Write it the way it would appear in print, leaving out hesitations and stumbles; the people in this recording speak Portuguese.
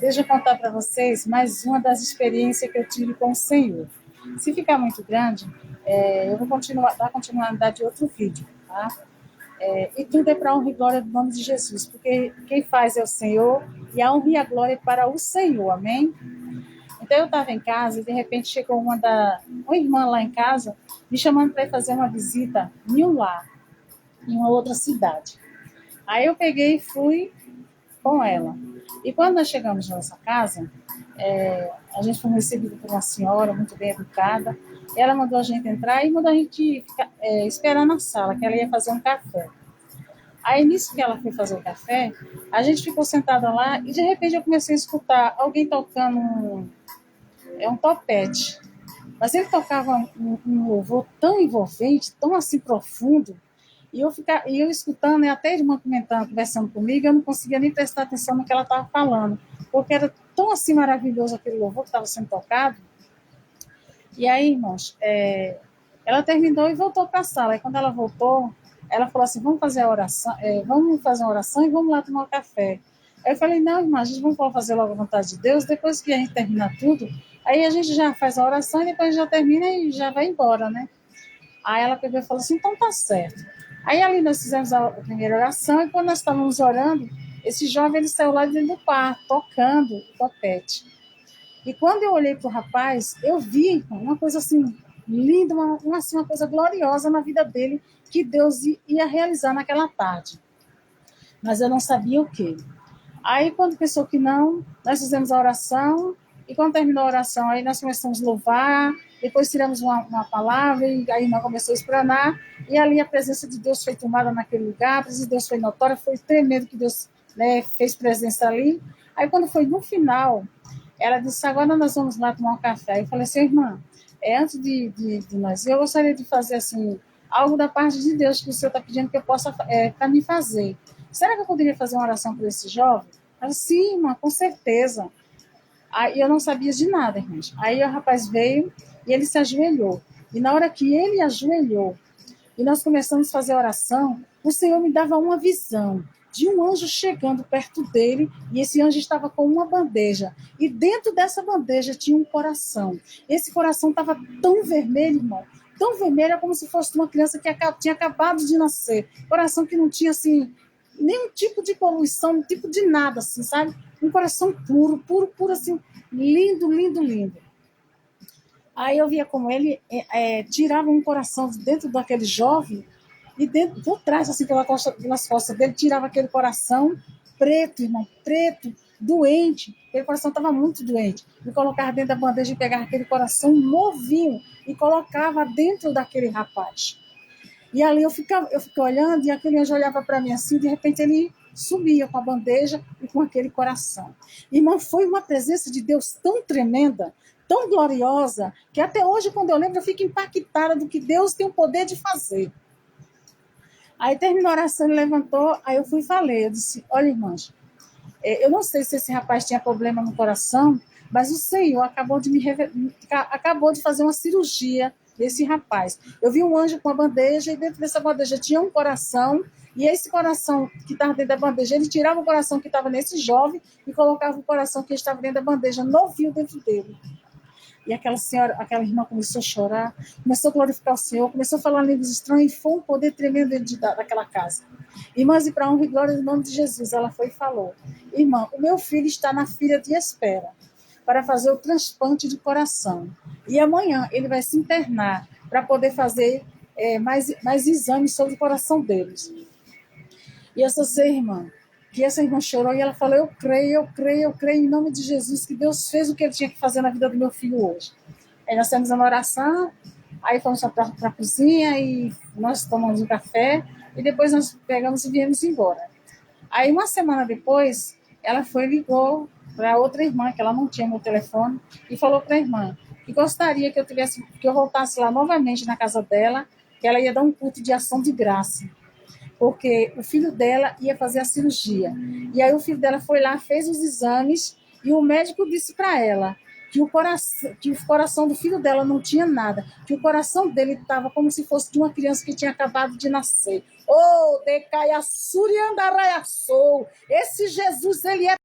Deixa eu contar para vocês mais uma das experiências que eu tive com o Senhor. Se ficar muito grande, eu vou dar continuidade de outro vídeo, tá? E tudo é para honra e glória do nome de Jesus, porque quem faz é o Senhor e a honra e a glória é para o Senhor, amém? Então eu estava em casa e de repente chegou uma irmã lá em casa me chamando para ir fazer uma visita em um lar, em uma outra cidade. Aí eu peguei e fui com ela. E quando nós chegamos na nossa casa, a gente foi recebido por uma senhora muito bem educada. Ela mandou a gente entrar e mandou a gente esperar na sala, que ela ia fazer um café. Aí, nisso que ela foi fazer o café, a gente ficou sentada lá e, de repente, eu comecei a escutar alguém tocando um topete. Mas ele tocava um louvor tão envolvente, tão assim profundo, e eu escutando, e até a irmã comentando, conversando comigo, eu não conseguia nem prestar atenção no que ela estava falando, porque era tão assim maravilhoso aquele louvor que estava sendo tocado. E aí, irmãos, ela terminou e voltou para a sala. E quando ela voltou, ela falou assim: vamos fazer a oração, vamos fazer uma oração e vamos lá tomar um café. Aí eu falei: não, irmã, a gente vamos fazer logo a vontade de Deus, depois que a gente terminar tudo, aí a gente já faz a oração e depois já termina e já vai embora, né? Aí ela pegou e falou assim: então tá certo. Aí ali nós fizemos a primeira oração e quando nós estávamos orando, esse jovem ele saiu lá dentro do quarto, tocando o topete. E quando eu olhei para o rapaz, eu vi uma coisa assim linda, uma coisa gloriosa na vida dele que Deus ia realizar naquela tarde. Mas eu não sabia o quê. Aí, quando pensou que não, nós fizemos a oração, e quando terminou a oração, aí nós começamos a louvar, depois tiramos uma palavra, e aí nós começamos a explanar, e ali a presença de Deus foi tomada naquele lugar, a presença de Deus foi notória, foi tremendo que Deus, né, fez presença ali. Aí, quando foi no final, ela disse: agora nós vamos lá tomar um café. Eu falei assim: irmã, antes de nós, eu gostaria de fazer assim, algo da parte de Deus que o senhor está pedindo que eu possa para me fazer. Será que eu poderia fazer uma oração por esse jovem? Ela: sim, irmã, com certeza. Aí eu não sabia de nada, irmãos. Aí o rapaz veio e ele se ajoelhou. E na hora que ele ajoelhou e nós começamos a fazer a oração, o Senhor me dava uma visão de um anjo chegando perto dele, e esse anjo estava com uma bandeja, e dentro dessa bandeja tinha um coração. Esse coração estava tão vermelho, irmão, tão vermelho, como se fosse uma criança que tinha acabado de nascer, coração que não tinha, assim, nenhum tipo de poluição, nenhum tipo de nada, assim, sabe? Um coração puro, puro, puro, assim, lindo, lindo, lindo. Aí eu via como ele tirava um coração de dentro daquele jovem e dentro, por trás, assim, pelas costas dele, tirava aquele coração preto, irmão, preto, doente. Aquele coração estava muito doente. E colocava dentro da bandeja e pegava aquele coração novinho e colocava dentro daquele rapaz. E ali eu fiquei olhando e aquele anjo olhava para mim assim, de repente ele subia com a bandeja e com aquele coração. Irmão, foi uma presença de Deus tão tremenda, tão gloriosa, que até hoje, quando eu lembro, eu fico impactada do que Deus tem o poder de fazer. Aí terminou a oração, ele levantou, aí eu fui e falei, eu disse: olha, irmãs, eu não sei se esse rapaz tinha problema no coração, mas o Senhor acabou de fazer uma cirurgia desse rapaz. Eu vi um anjo com uma bandeja, e dentro dessa bandeja tinha um coração, e esse coração que estava dentro da bandeja, ele tirava o coração que estava nesse jovem e colocava o coração que estava dentro da bandeja, novinho dentro dele. E aquela irmã começou a chorar, começou a glorificar o Senhor, começou a falar línguas estranhas, e foi um poder tremendo dentro daquela casa. Irmãs, e para a honra e glória do nome de Jesus, ela foi e falou: irmã, o meu filho está na fila de espera para fazer o transplante de coração. E amanhã ele vai se internar para poder fazer mais exames sobre o coração deles. E essa irmã, que essa irmã chorou e ela falou: eu creio em nome de Jesus, que Deus fez o que ele tinha que fazer na vida do meu filho hoje. Aí nós fizemos uma oração, aí fomos para a cozinha e nós tomamos um café e depois nós pegamos e viemos embora. Aí uma semana depois, ela foi e ligou para outra irmã, que ela não tinha meu telefone, e falou para a irmã que gostaria que eu voltasse lá novamente na casa dela, que ela ia dar um culto de ação de graça, porque o filho dela ia fazer a cirurgia. E aí o filho dela foi lá, fez os exames, e o médico disse para ela que o coração do filho dela não tinha nada, que o coração dele estava como se fosse de uma criança que tinha acabado de nascer. Oh, decaiaçuriandaraiaçou! Esse Jesus, ele é